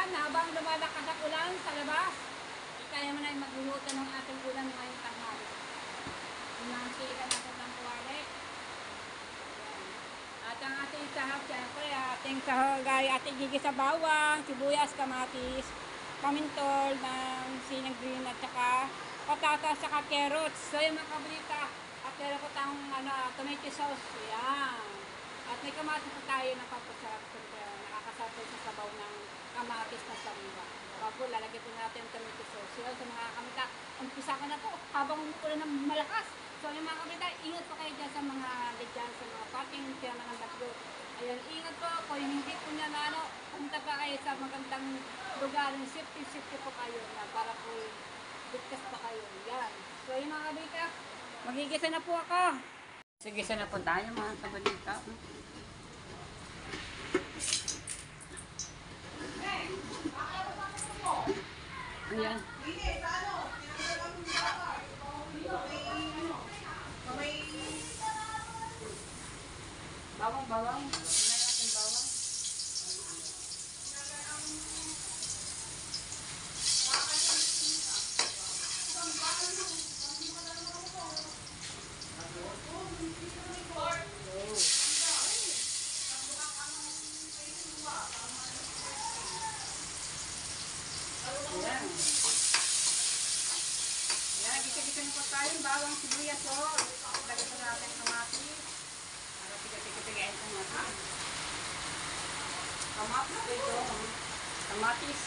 Ayan, habang lumalakas ang ulan sa labas, kaya mo na yung magluluto ng ating ulan ngayong tanghali. Pinangsikan natin ng kuwari. At ang ating sahog, siyempre, ating sahog ay ating gigis sa bawang, sibuyas, kamatis, pamintol ng sinang green at saka patatas, saka carrots. So yung mga kabrita, at meron ko tayong tomato sauce. Yan. At may kamatis po tayo na papasarap. Nakakasarap sa sabaw ng kamatis na sariwa. Saka po, lalagyan po natin ang tomato sauce. So sa mga kamita, umpisa ko na po habang umuulan ng malakas. So yung mga kamita, ingat po kayo dyan sa mga dyan, sa mga parking, kaya mga bagyo. Ayan, ingat po. Kung hindi po niya punta pa kayo sa magandang lugar, safety po kayo na para po ligtas pa kayo. Yan. So yung mga kamita, magigisa na po ako. Sige, sana po tayo mga kabalita. Ayan. Bawang. Natin bawang. Ayan. Ayan, gisa-gisan po tayo. Bawang, sibuyas po. Lagyan po natin kamatis. Para tiga-tiga-tigain po natin. Kamatis po ito. Kamatis.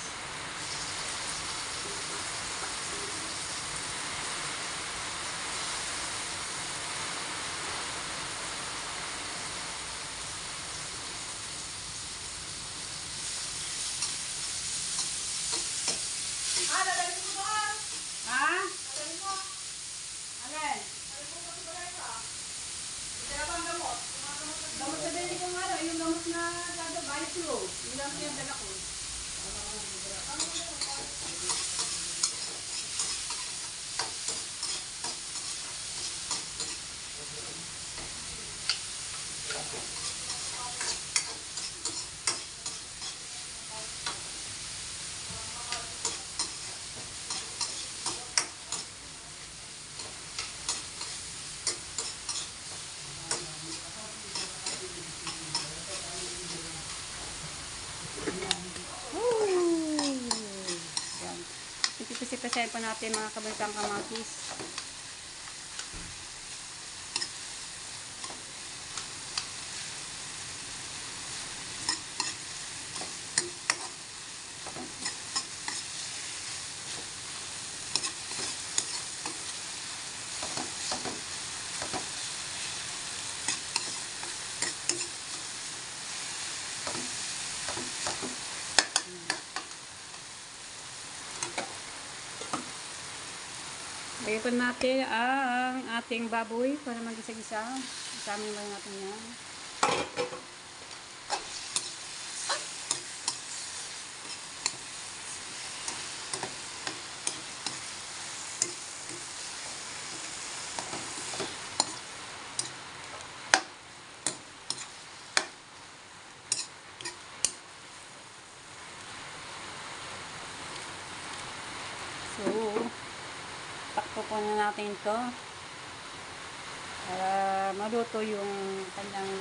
Gamot sa dali ko nga rin, yung gamot na bayad ko. Yung lang yung dala ko. Ipisipasayin pa natin mga kabalitang kamatis. Lagyan po natin ang ating baboy para mag-isa-gisa. Isamin mo natin yan. So, takpo po na natin ito para maluto yung kanyang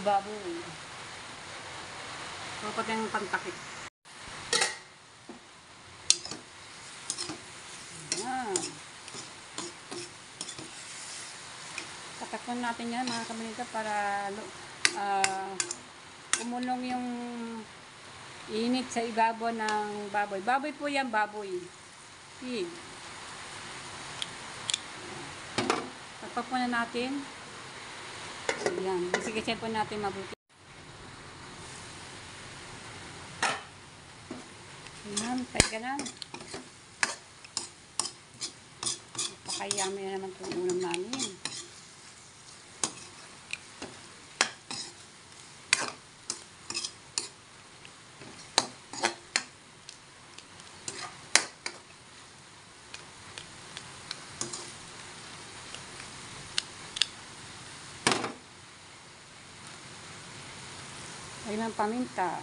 baboy. Dapat yung pantakip. Ayan. Tatakpan natin yan mga kabalita para umulong yung init sa ibabaw ng baboy. Baboy po yan, baboy. Pig. Takpan po na natin. Ayan. Gisigisin po natin mabuti. Ayan. Pwede ka na. Napakayami na naman itong ulam namin. Lagyan ng paminta.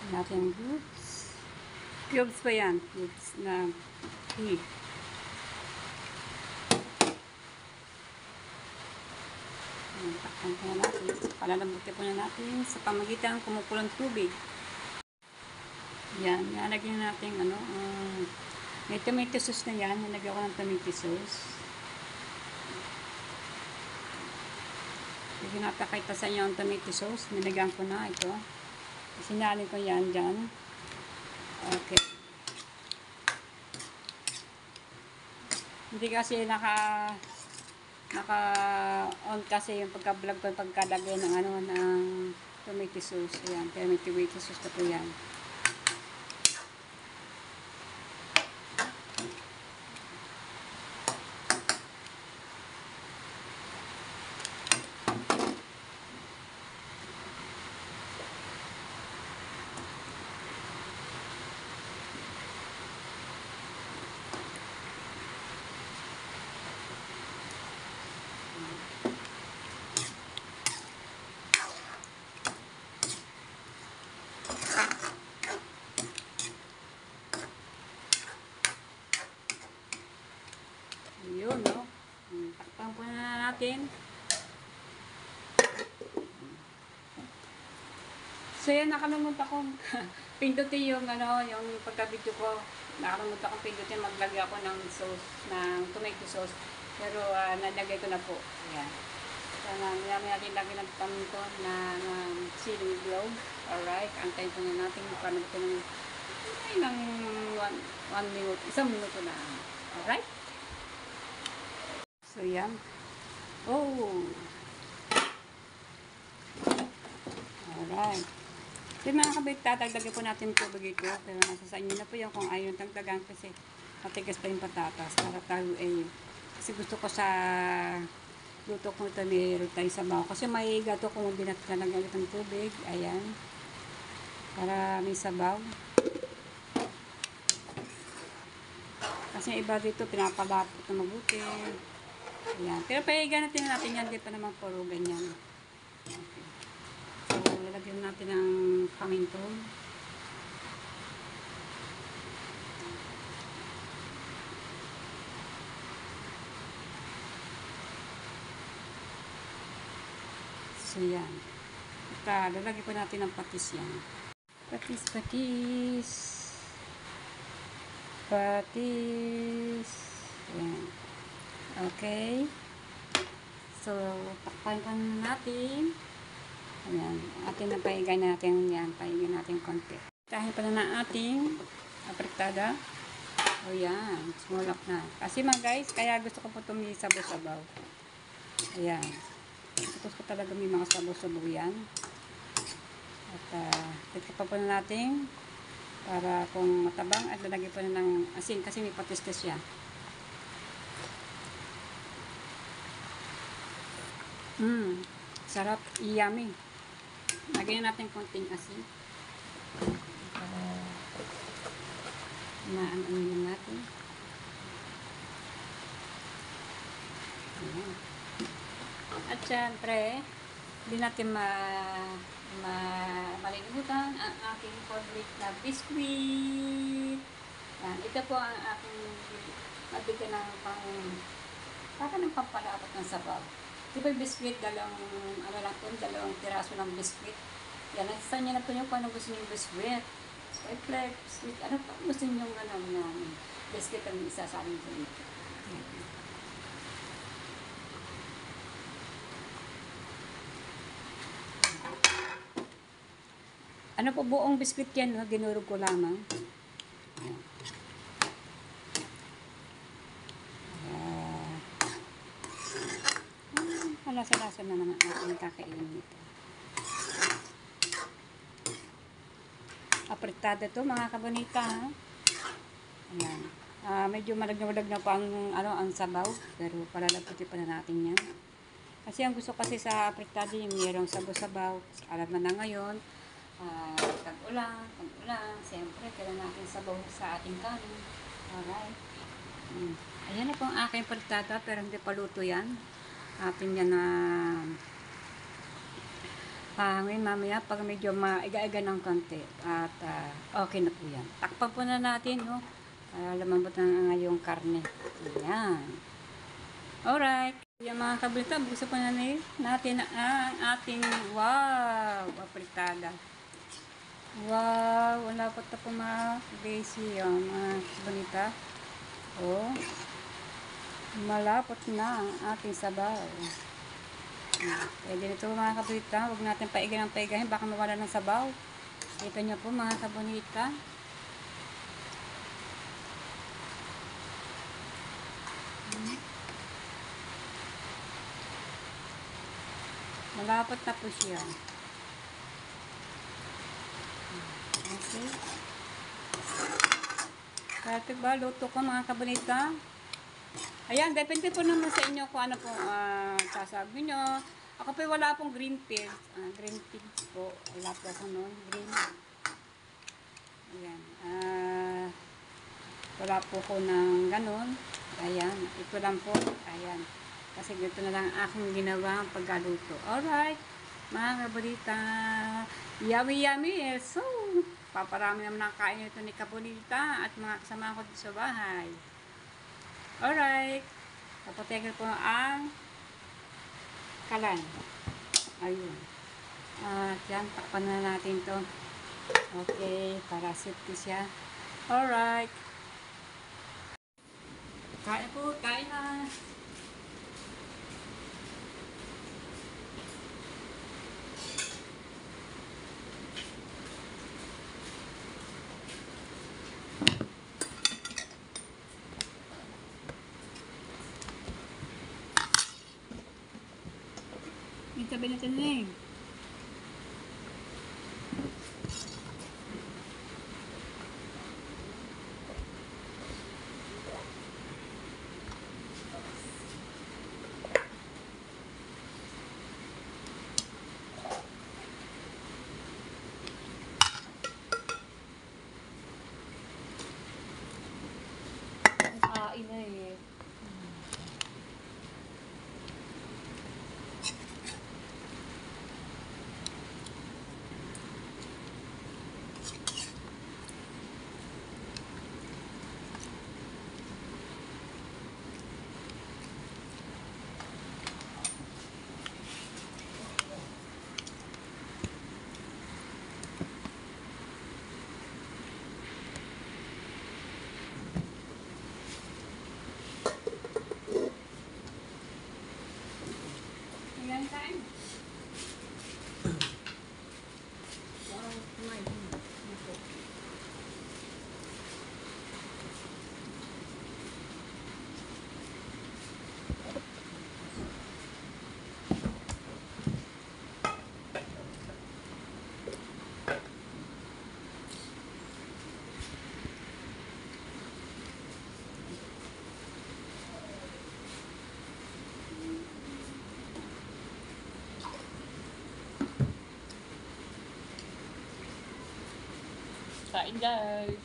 Natin cubes. Cubes pa yan. Cubes na pig. Takpan po na natin. Palalambutin po na natin sa pamagitan ng kumukulong tubig. Yan. Nalagyan natin may tomato sauce na yan. Nalagyan ko ng tomato sauce. Hindi napakita sa inyo ang tomato sauce. Nilagyan ko na ito. Sinali ko yan dyan. Okay. Hindi kasi naka-on kasi yung pagka-vlog ko, pagkalagay ng ng tomato sauce. Ayan. Kaya may tomato sauce na po yan. Yun, no? Takpan po na natin. So, yan, nakalimutan akong pindutin yung, yung pagka-video ko. Nakalimutan akong pindutin, maglagay ako ng sauce, ng tomato sauce. Pero, nalagay ko na po. Ayan. Sana, mayami natin lagay ng paminto na chili globe. Alright, antayin po na natin. Paano ito ng 1 minute, 1 minuto na. Alright? So, yan. Oh! Alright. So, mga kabit, tatagdagan po natin tubig ito. Pero nasa sa inyo na po yan kung ayaw yung tagdagan kasi matigas pa yung patatas. Para tayo kasi gusto ko sa luto ko ito meron tayo sabaw. Kasi may gato kung hindi natin talaga ulit ng tubig. Ayan. Para may sabaw. Kasi iba dito pinapalapot na mabuti. Ayan. Pero pahiga natin yan. Di pa naman puro ganyan. Okay. So, lalagyan natin ng paminto. So, yan. At lalagyan po natin ng patis yan. Patis. Ayan. Okay. So, takpan pa natin. Ayan. Atin na pahigan natin yan. Pahigan natin konti. Tahin pa na ng ating apritada. O yan. Smulak na. Kasi mga guys, kaya gusto ko po itong sabaw-sabaw. Ayan. Gusto ko talaga may mga sabaw-sabaw yan. At ito pa po na natin para kung matabang at lalagyan po na ng asin kasi may patis na siya. Sarap, yummy. Lagyan natin konting asin. Para maano natin. Ayan. At syempre, hindi natin malilimutan ang aking favorite na biscuit. Yan. Ito po ang aking mabigyan ng pampalapot ng sabaw. Di ba yung biscuit, dalawang piraso ng biscuit. Yan, nasa niya na po yung kung ano gusto niyo yung biscuit. Skyflex, biscuit, ano pa gusto niyo yung biscuit ang isasaling po dito. Ano po, buong biskwit yan, no? Dinurog ko lamang. Lasa-lasa na naman ating kakainin nito. Apretada to mga kabonita, ha? Ayan. Medyo malag na po ang sabaw, pero palalaputin pa na natin yan. Kasi ang gusto kasi sa apretada yung mayroong sabaw-sabaw. Alam na ngayon, tag-ulan, siyempre kailangan natin sabaw sa ating kanin. Alright. Ayan na po ang aking apretada, pero hindi pa luto yan. Atin yan na ngayon mamaya pag medyo maiga-iga ng konti at okay na po yan. Takpan po na natin, no? Lumambot na ngayong karne. Ayan. Alright. Yung mga kabalita, gusto po na natin ang ating apretada. Wow! Wala pa ito po mga basic yung mga kabalita. Oh. Malapot na ang ating sabaw. Pwede nito mga kabonita, huwag natin paiga ng paigahin, baka mawala ng sabaw. Ito nyo po mga kabonita. Malapot na po siya. Okay. Kaya ba, luto ko mga kabonita. Ayan, depende po naman sa inyo kung ano po sasabi nyo. Ako po wala pong green peas. Green peas po. Wala po ako noon. Green. Ayan. Wala po ko ng ganun. Ayan. Ito lang po. Ayan. Kasi dito na lang aking ginawa ang pagkaluto. Alright. Mga kabonita. Yummy, yummy. So, paparami naman ang kain ito ni kabonita at mga kasama ko dito sa bahay. Alright. Papategal po ang kalan. Ayun. Yan. Takpan na natin to. Okay. Para safety siya. Alright. Kain po. Kain na. Sabi natin na eh. Kain na eh. Time. Wow, kumain. Kain guys.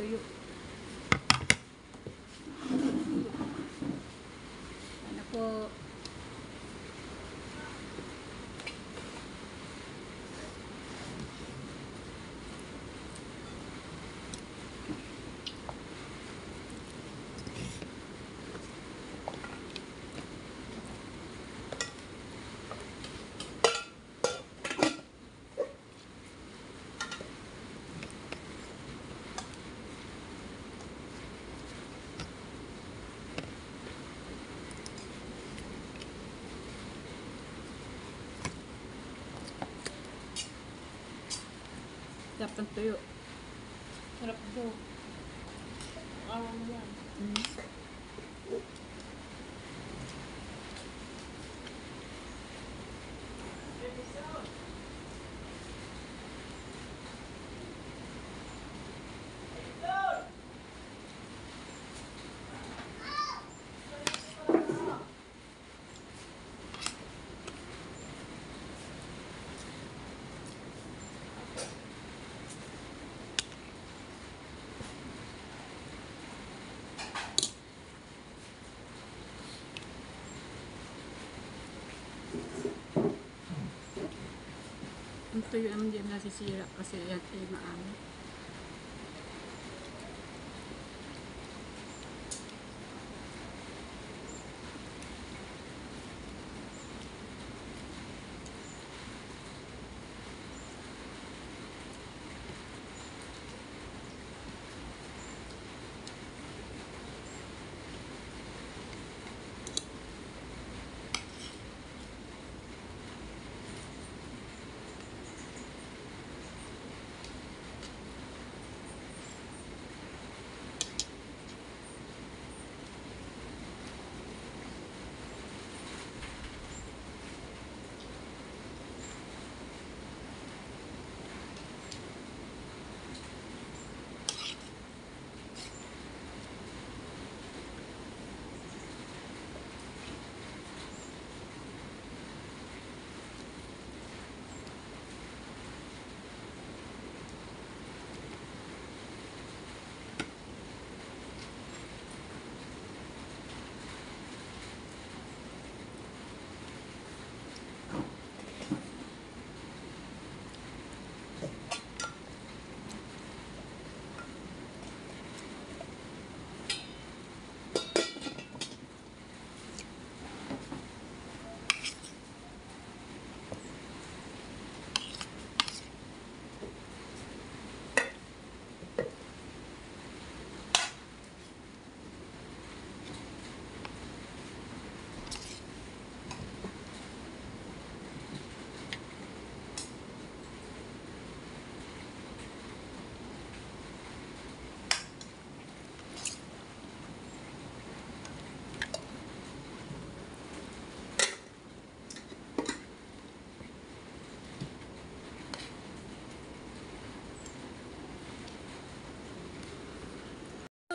Tuyo. Ano po? Sarap ng tuyo. Sarap to. Awa mo yan. Ang tuyo naman hindi nasisira kasi yan ay maamo.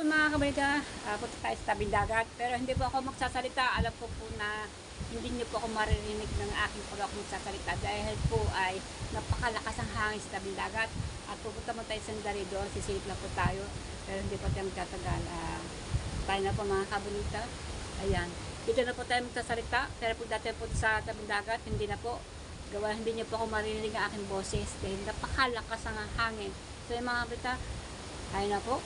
Mga kabalita, punta tayo sa tabing dagat, pero hindi po ako magsasalita. Alam ko po na hindi niyo po ako maririnig ng aking pag ako magsasalita dahil po ay napakalakas ang hangin sa tabing dagat at pupunta mo tayo sa sandali doon, sisilip lang po tayo, pero hindi po tayo magtatagal. Tayo na po mga kabalita. Ayan, dito na po tayo magsasalita, pero po dati po sa tabing dagat, hindi na po gawa, hindi niyo po ako maririnig ang aking boses dahil napakalakas ang hangin. So yung mga kabalita, tayo na po.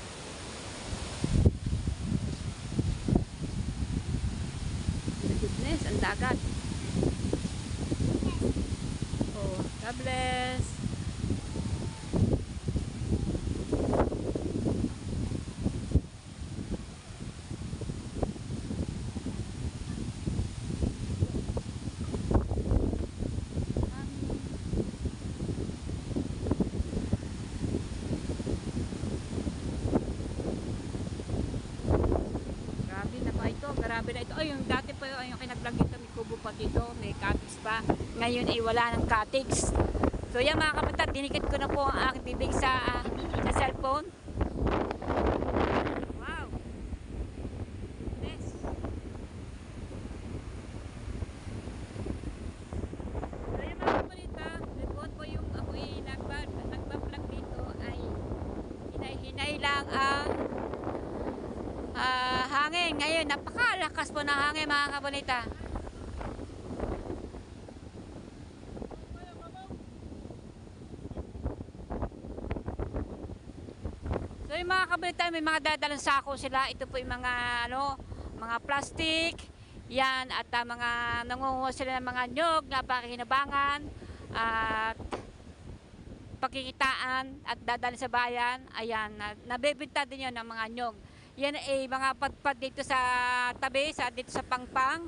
Goodness, ang dagat. Oh, God bless. Grabe na ito. Ay, yung dati pa yung kinag-vlog dito, may kubo pa dito, may cottage pa. Ngayon ay wala ng cottage. So yan mga kapitan, dinikit ko na po ang aking bibig sa cellphone. Wow! Yes! So yan mga kapitan, report po yung ako'y nagbablog dito ay hinay-hinay lang ang hangin. Ngayon, napakalakas po ng hangin mga kabonita. So yung mga kabonita, may mga dadalang sako sila. Ito po yung mga mga plastic. Yan, at mga nangunguha sila ng mga nyog na pakikinabangan at pakikitaan at dadalhin sa bayan. Ayan, nabebenta din yun ng mga nyog. Yan ay mga padpad dito sa tabi, dito sa Pangpang.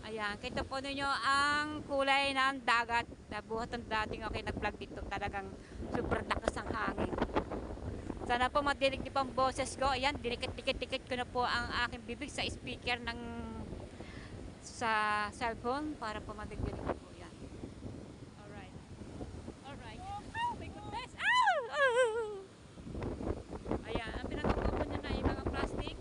Ayan, kita po ninyo ang kulay ng dagat. Nabuhat ng dating okay nag-vlog dito. Talagang super lakas ang hangin. Sana po madinig niyo po ang boses ko. Ayan, dinikit-dikit-dikit ko na po ang aking bibig sa speaker ng sa cellphone para po madinig niyo po yan. Alright. Alright. Oh my goodness! Ow! Oh! Ayan, ang pinagawa po nyo na yung mga plastic.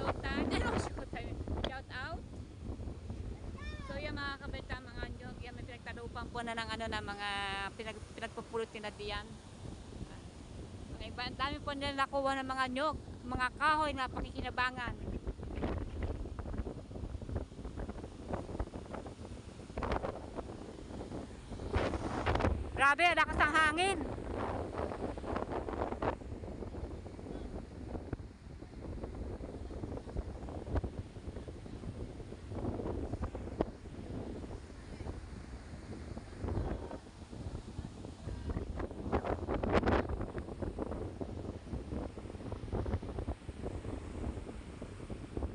Showtime. Showtime. Shout out. So yan mga kabeta, mga nyog, yan may pinagtalupan po na ng ano na mga pinagpupulot na diyan. Mga iba, ang dami po nila nakuha ng mga nyog, mga kahoy na pakikinabangan. Grabe, lakas ang hangin.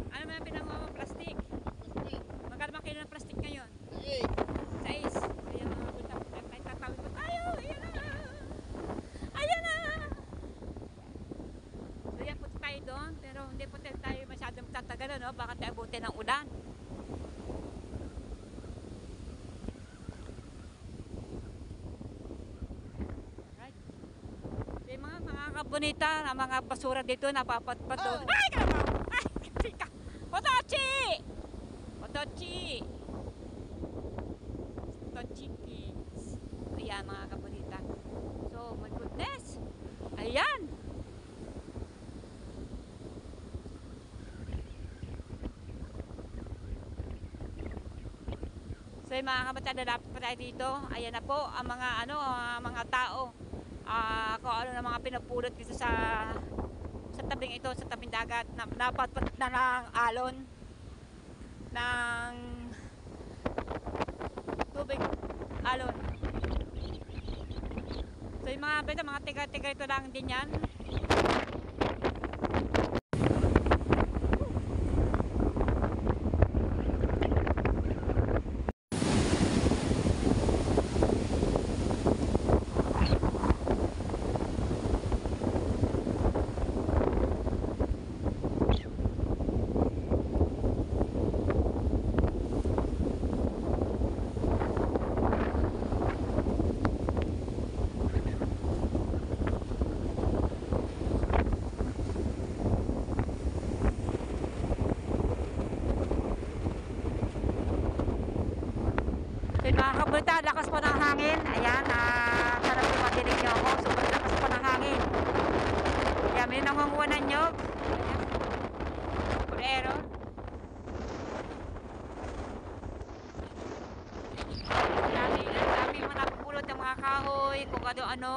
Ano man ang pinangawa mo? Plastic? Magkano bang kilo ng plastic ngayon? 6. Ayan mga punta. Tayo tatawid po tayo. Ayan na. Ayan na. So yan, punta tayo doon. Pero hindi po tayo masyadong tatagal, no? Baka tayo abutin ng ulan. Right. So yung mga kabunita, mga basura dito, napapatpat doon. Oh. Ay, kalabaw! Ay, tika! Otochi! Otochi! Otochi kids. Ayan mga kabunita. So, my goodness! Ayan! So, yung mga kabata, lalapit pa tayo dito. Ayan na po ang mga ano, mga tao. Kung ano na mga pinapulot dito sa tabing ito, sa tabing dagat na napatpat na ng alon ng tubig alon. So yung mga beta, mga tiga-tiga ito lang din yan. Mga kabulita, lakas po ng hangin. Ayan, sana po madinig nyo ako. Super lakas po ng hangin. Kaya may nangunguha ng nyog. Pulero. Dami mga napupulot ng mga kahoy, kung ano-ano.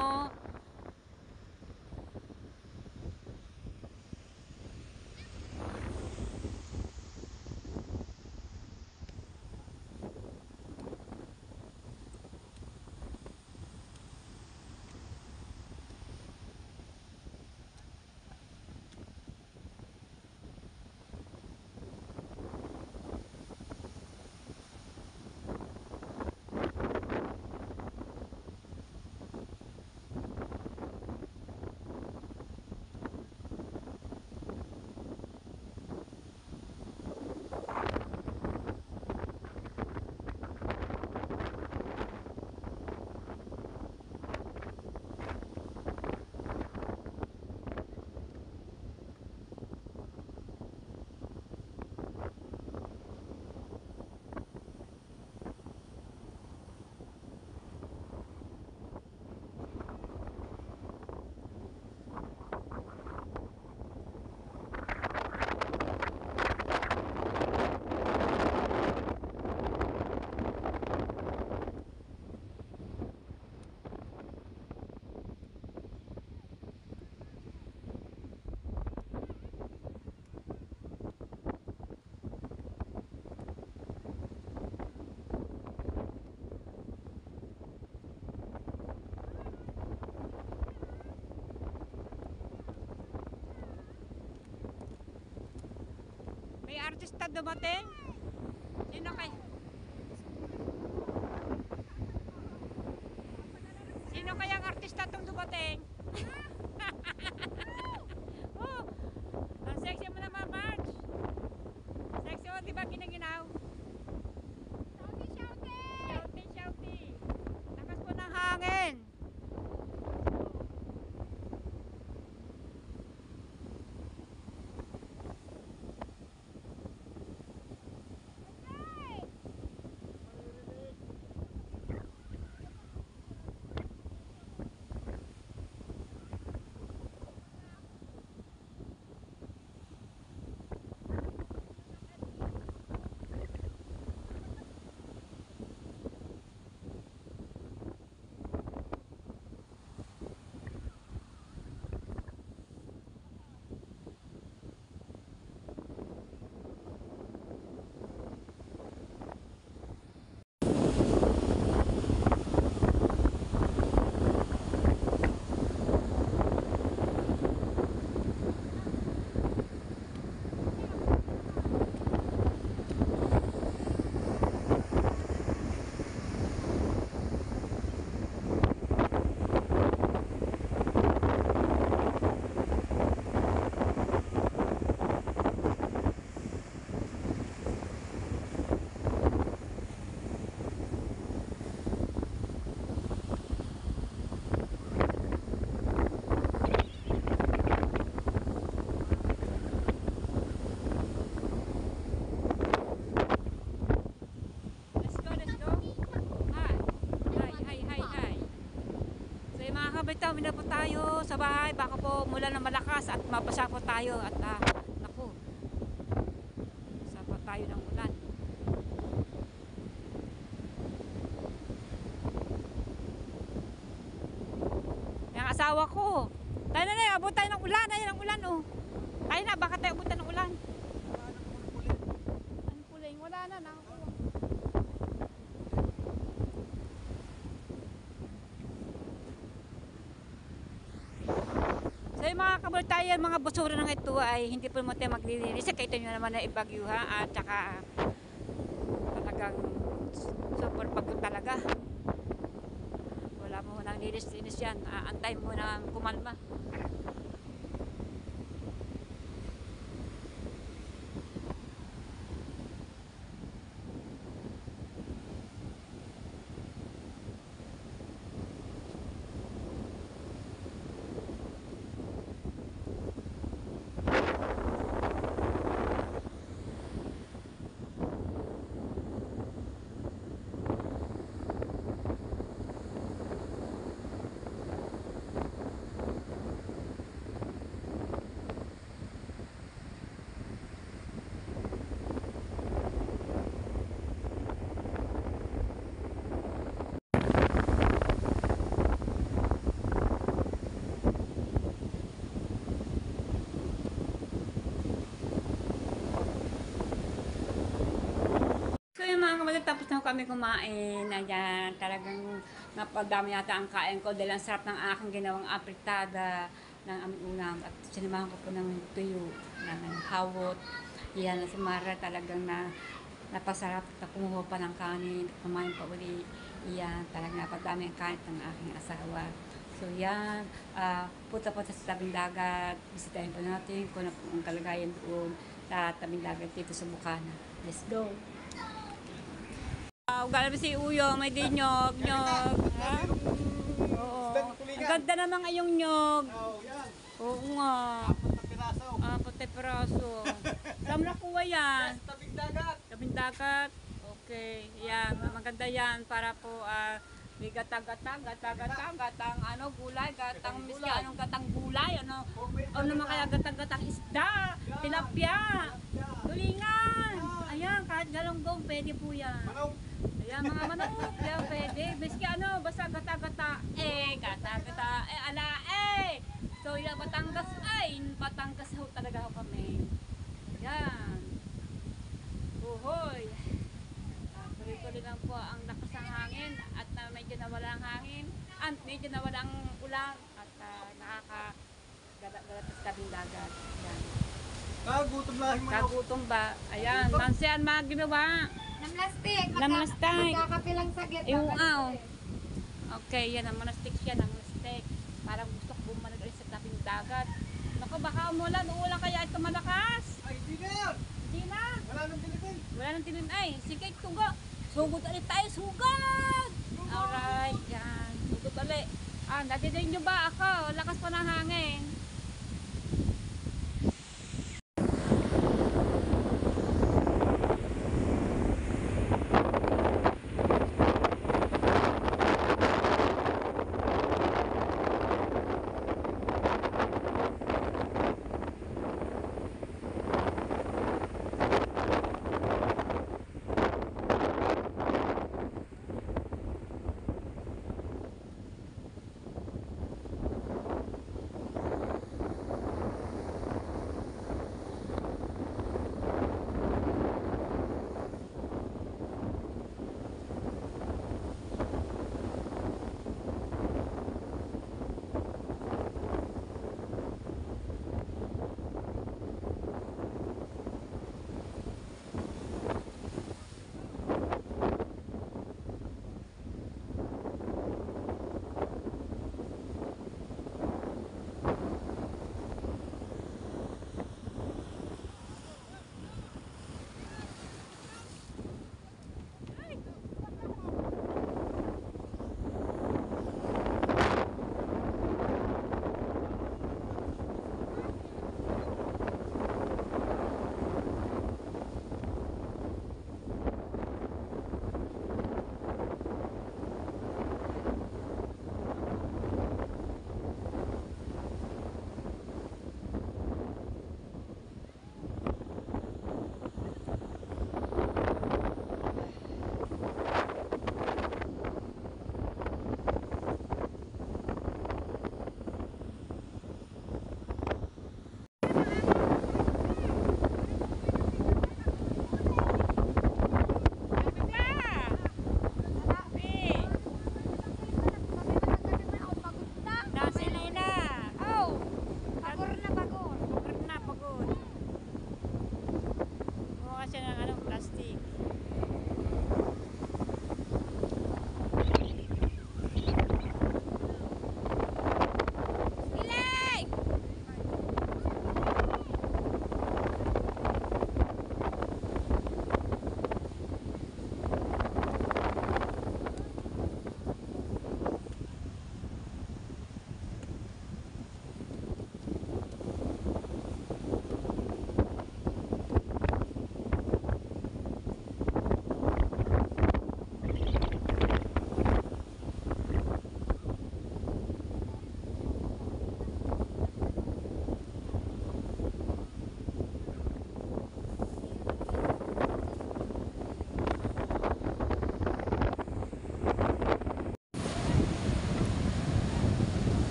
artista dumating? Sino kay? Sino kayang artista tong dumating? Oh, ang sexy mo naman, Marge. Sexy mo, di ba ginaginaw? Shouty, shouty. Lakas po ng hangin. Let's go, let's go. Hi. Hi, hi, hi, hi. So yung mga kabitaw, na po tayo sa bahay. Baka po mula ng malakas at mabasa po tayo. At naku, basa po tayo ng ulan. Yung asawa ko. Tayo na, abot tayo ng ulan. Ayun ang ulan, oh. Tayo na, baka tayo abutan ng ulan. Ang puling, wala na, nakakuha. So yung mga kabartayan, mga basura ng ito ay hindi po mo tayo maglilinis. Kaya ito nyo naman na ibagyuha at saka talagang super bagyo talaga. Wala mo nang linis-linis yan. Antay mo na kumalma. So yung mga kapatid, tapos na kami kumain. Ayan, talagang napadami yata ang kain ko dahil ang sarap ng aking ginawang apritada ng aming ulam. At sinamahan ko po ng tuyo, ng hawot. Yan, si Mara talagang napasarap at kumuha pa ng kanin. Kumain pa uli. Yan, talagang napadami ang kain ng aking asawa. So yan, punta-punta sa tabing dagat. Bisitahin pa natin kung ano ang kalagayan doon sa tabing dagat dito sa Bukana. Let's go! Galing si Uyo, may dinyog, nyog. Ha? Oo. Ang ganda naman ngayong nyog. Oo nga. 4 piraso. 4 piraso. Saan mo nakuha yan? Tabing dagat. Tabing dagat. Okay. Yan. Maganda yan para po may gatang-gatang gulay, gatang miski anong gatang gulay, ano naman kaya gatang-gatang isda, tilapia, tulingan. Ayan, kahit galonggong, pwede po yan. Manok. Ayan, mga manok, yan pwede. Miski ano, basta gata-gata, ala, So, yan, Batangas ho talaga ho kami. Yan. Uhoy. Tuloy-tuloy lang po ang lakas ng hangin at medyo nawala ang hangin. Medyo nawala ang ulan at nakakagalat sa tabing dagat. Yan. Kagutom lang yung mga. Kagutom ba? Ayan, mansiyan mga ginawa. Namlastik. Namlastik. Magkakapilang sagit. Yung Okay, yan ang manastik siya, manastik. Parang gusto ko bumalik ulit sa tabing dagat. Naku, baka umulan, uulan kaya ito malakas. Ay, hindi na yan. Hindi na. Wala nang Pilipin. Wala nang tilin ay. Sige, tugo. Sugod ulit tayo, sugod! Alright, yan. Sugod ulit. Nadidinig nyo ba ako? Lakas pa ng hangin.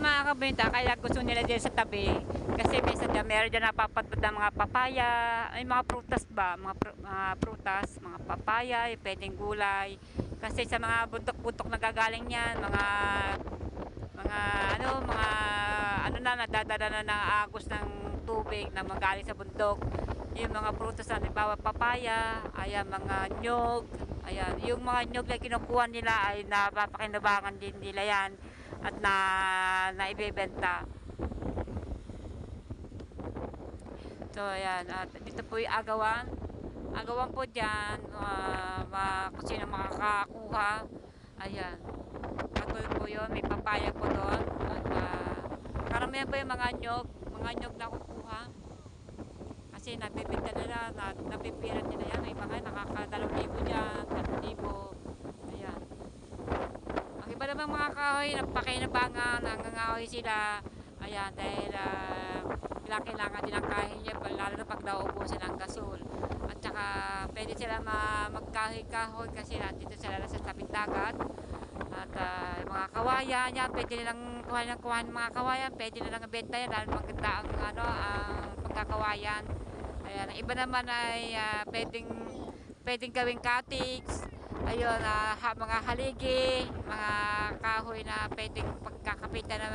Nakakabenta kaya gusto nila din sa tabi kasi minsan dyan meron dyan napapatod ng mga papaya ay mga prutas ba mga prutas, mga papaya, pwedeng gulay kasi sa mga buntok-buntok na gagaling yan mga ano na nadadala na ng agos ng tubig na magaling sa bundok yung mga prutas na halimbawa papaya, ayan mga nyog, ayan yung mga nyog na kinukuha nila ay napapakinabangan din nila yan at naibebenta. So ayan, at dito po yung agawan. Agawan po dyan, kung sino makakakuha. Ayan. Patuloy po yun, may papaya po doon. At karamihan po yung mga nyog na kukuha. Kasi nabibenta nila, napipiran nila yan. May mga nakaka-2,000 dyan, 3,000. Ayan. Ang iba namang mga kahoy, napakinabangan, nangangahoy sila. Ayan, dahil kailangan din ang kahoy niya, lalo na pag nauubusan ng gasol. At saka pwede sila magkahoy-kahoy kasi nandito sila sa tabing dagat. At yung mga kawayan yan, pwede nilang kuha ng mga kawayan, pwede nilang benta yan, dahil maganda ang, ang pagkakawayan. Ayan, ang iba naman ay pwedeng gawing cottage. Ayun, mga haligi, mga kahoy na pwedeng pagkakapitan ng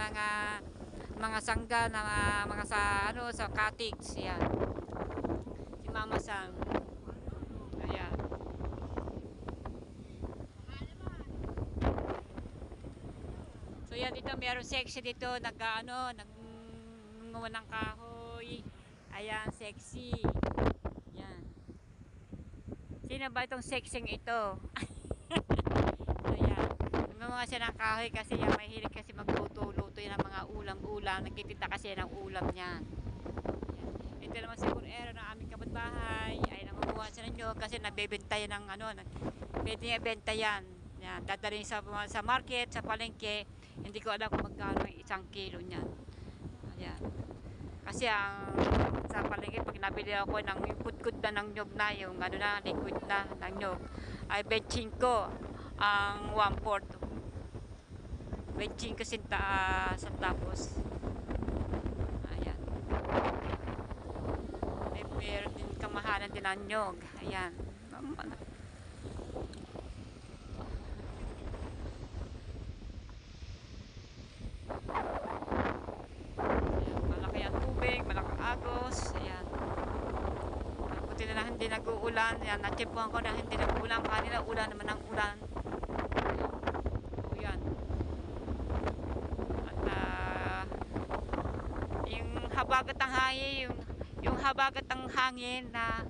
mga sangga na mga sa cottage. Yan. Si Mama Sang. Ayan. So yan, dito mayroong section dito nangunguha ng kahoy. Ayan, sexy. Yan. Sino ba itong section ito? Ayan. Nangunguha siya ng kahoy kasi yan, mahilig kasi magluto-luto yan ng mga ulam-ulam. Nagtitinda kasi ng ulam niyan. Ito naman si Kunero ng aming kapitbahay. Ay nangunguha siya ng nyog kasi nabebenta yan ng pwede niya benta yan. Yan. Dadalhin sa market, sa palengke. Hindi ko alam kung magkano yung 1 kilo niyan. Ayan. Kasi sa palengke, pag nabili ako ng kudkud na ng nyog na, yung liquid na ng nyog, ay 25 ang 1/4. 25 centavos. Ayan. Ay, meron din kamahalan din ang nyog. Ayan. Malaki ang tubig, malaki agos. Ayan. Buti na lang hindi nag-uulan. Ayan, natsimpuhan ko na hindi nag-uulan. Kanina ulan naman ang ulan. Ayan. At yung habagat ng hangin, yung habagat ng hangin na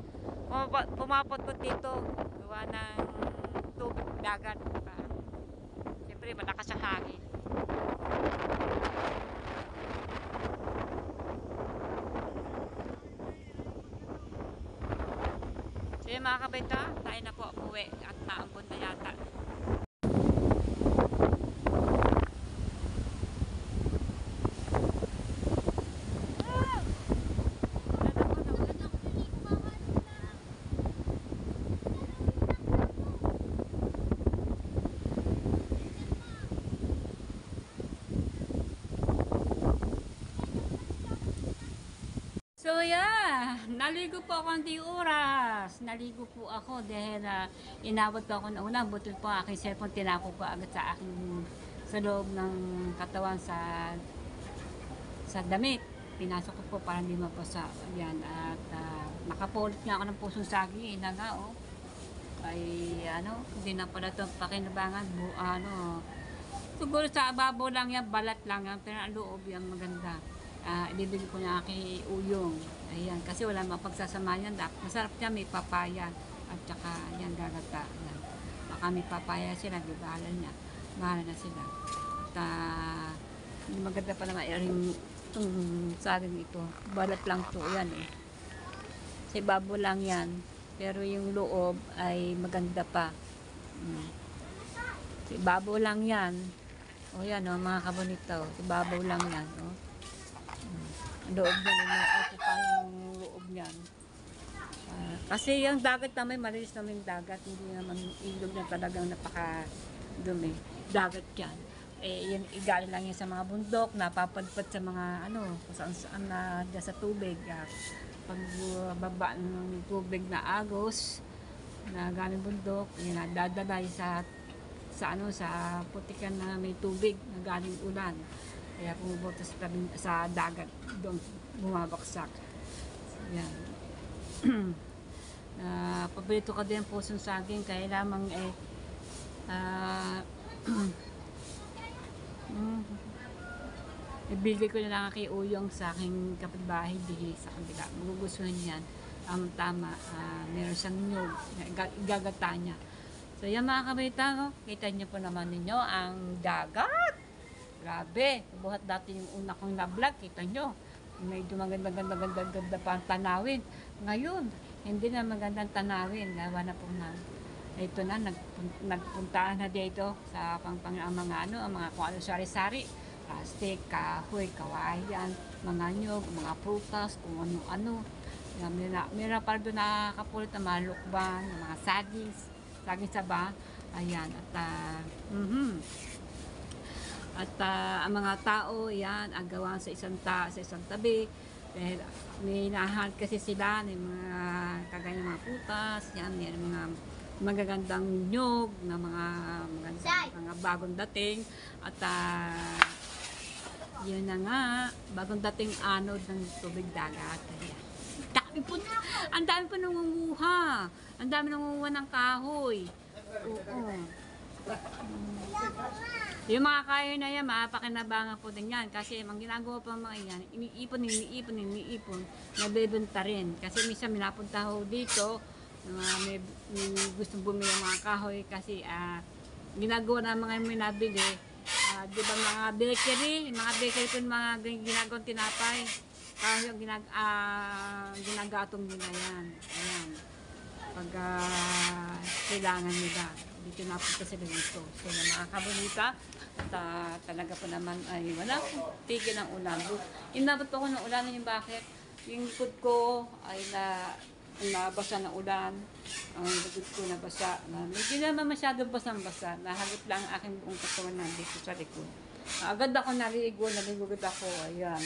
pumapot dito. Gawa ng tubig dagat. Siyempre malakas ang hangin. So yun mga kabenta, tayo na po umuwi at maampun na yata. So yeah, naligo po ako ng oras. Naligo po ako dahil inabot po ako ng una. Butil po ang aking cellphone, tinako ko agad sa loob ng katawan sa damit. Pinasok ko po para hindi mapasa. Yan, at nakapulot nga ako ng pusong saging. Ina nga, oh. Ay, hindi na pala ito pakinabangan. Siguro sa ababo lang yan, balat lang yan. Pero ang loob yan, maganda. Ibibigay ko niya kay Uyong. Ayan, kasi wala mapagsasama yan. Masarap niya, may papaya. At saka, yan, gagata. Yan. Baka may papaya sila, di bahala niya. Bahala na sila. At, maganda pa naman itong saging ito. Balat lang to, yan eh. Sa babo lang yan. Pero yung loob ay maganda pa. Sa babo lang yan. O yan, oh, mga kabonito. Sa babo lang yan, oh. Loob niya ako pa yung loob niyan. Kasi yung dagat naman, malinis naman yung dagat. Hindi naman ilog na talagang napaka-dumi. Dagat yan. Yan, igaling lang yan sa mga bundok, napapadpad sa mga kung saan na dyan sa tubig. Pagbaba ng tubig na agos, na galing bundok, yan, dadalay sa putikan na may tubig na galing ulan. Kaya pumupunta sa dagat, doon bumabaksak. Yan. Paborito ka din pusong saging, kaya lamang ibigay ko na lang kay Uyong sa aking kapitbahay dihi sa kabila. Magugustuhan niyan. Tama, meron siyang nyug, igagata niya. So yan mga kabita, kita niyo po naman ninyo ang dagat. Grabe, buhat dati yung una kong na-vlog, kita nyo. Medyo maganda pa ang tanawin. Ngayon, hindi na magandang tanawin. Gawa na po na. Ito na, nagpuntaan na dito sa ang mga kung ano sari-sari. plastic, kahoy, kawayan, mga nyog, mga prutas, kung ano-ano. Yan, meron pa doon nakakapulot na mga lukban, mga saging saba. Ayan, ang mga tao, yan, ang gawa sa isang tabi. Dahil may hinahanap kasi sila ng mga kagaya ng mga putas, yan, may mga magagandang nyog na mga bagong dating at yun na nga, bagong dating anod ng tubig dagat. Ayan. Ang dami po nangunguha. Ang dami nangunguha ng kahoy. Oo. Yung mga kahoy na yan, mapakinabangan po din yan. Kasi ang ginagawa pa mga yan, iniipon, nabebenta rin. Kasi minsan minapunta ho dito, may gustong bumili ng mga kahoy kasi ginagawa na mga may nabili. Di ba mga bakery po yung mga ginagawang tinapay. Kahoy yung ginagatong nila yan. Ayan. Pag kailangan nila. Dito napunta sila dito. So, mga kabunita, talaga po naman ay wala akong tigil ng ulan. Inabot po ako ng ulan yung bakit. Yung likod ko ay nabasa ng ulan. Ang likod ko nabasa. Hindi naman masyadong basang-basa. Nahagip lang ang aking buong katawan nandito sa likod. Agad ako naligo ako. Ayan.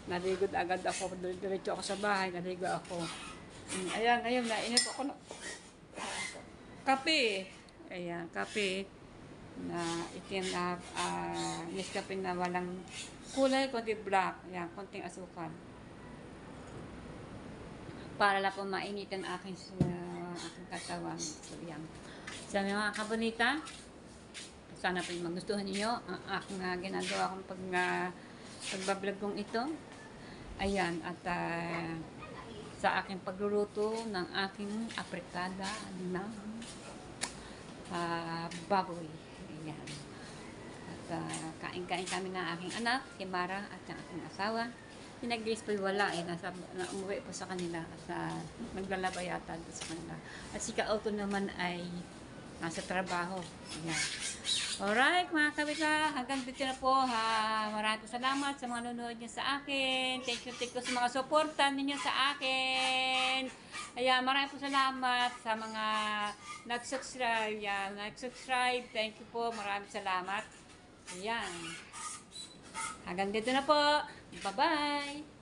Naligo agad ako. Diretso ako sa bahay. Naligo ako. Ayan, nainip ako na kape. Ayan, kape na itim na Nescafe na walang kulay, konti black. Ayan, konting asukal. Para lang po mainitin aking katawan. So, ayan. Sa mga kabunita, sana po magustuhan niyo ang aking ginagawa kong pagbablog kong ito. Ayan, at sa aking pagluluto ng aking aprikada na baboy. Ayan. At kain-kain kami ng aking anak, si Mara, at ng aking asawa. Si Grace po wala umuwi po sa kanila at naglalaba yata sa kanila. At si Ka-Auto naman ay nasa trabaho. Ayan. Alright, mga kabita, hanggang dito na po. Maraming salamat sa mga nanonood niyo sa akin. Thank you sa mga suporta ninyo sa akin. Ayan, maraming po salamat sa mga nag-subscribe. Yan, nag-subscribe. Thank you po. Maraming salamat. Ayan. Hanggang dito na po. Bye-bye.